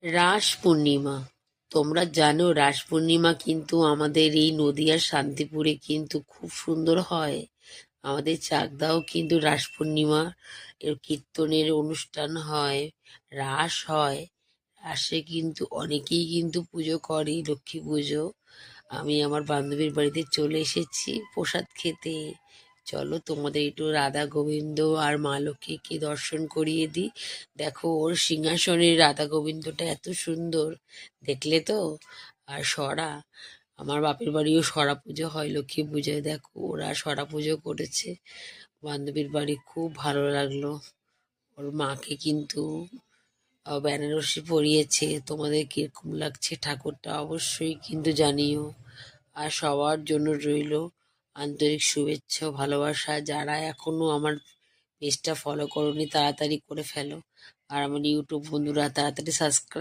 রাস পূর্ণিমা। তোমরা জানো রাস পূর্ণিমা কিন্তু আমাদের এই নদিয়ার শান্তিপুরে কিন্তু খুব সুন্দর হয়। আমাদের চাকদাও কিন্তু রাস পূর্ণিমা এর কীর্তনের অনুষ্ঠান হয়, রাস হয়। রাসে কিন্তু অনেকেই কিন্তু পুজো করে, লক্ষ্মী পুজো। আমি আমার বান্ধবীর বাড়িতে চলে এসেছি প্রসাদ খেতে। চলো তোমাদের একটু রাধা গোবিন্দ আর মা লক্ষ্মীকে দর্শন করিয়ে দিই। দেখো ওর সিংহাসনের রাধা গোবিন্দটা এত সুন্দর, দেখলে তো? আর সরা, আমার বাপের বাড়িও সরা পুজো হয় লক্ষ্মী পুজোয়। দেখো ওরা সরা পুজো করেছে। বান্ধবীর বাড়ি খুব ভালো লাগলো। ওর মাকে কিন্তু বেনারসি পরিয়েছে। তোমাদের কিরকম লাগছে ঠাকুরটা অবশ্যই কিন্তু জানিও। আর সবার জন্য রইল আন্তরিক শুভেচ্ছা ও ভালোবাসা। যারা এখনো আমার পেজটা ফলো করোনি তাড়াতাড়ি করে ফেলো। আর আমার ইউটিউব বন্ধুরা তাড়াতাড়ি সাবস্ক্রাইব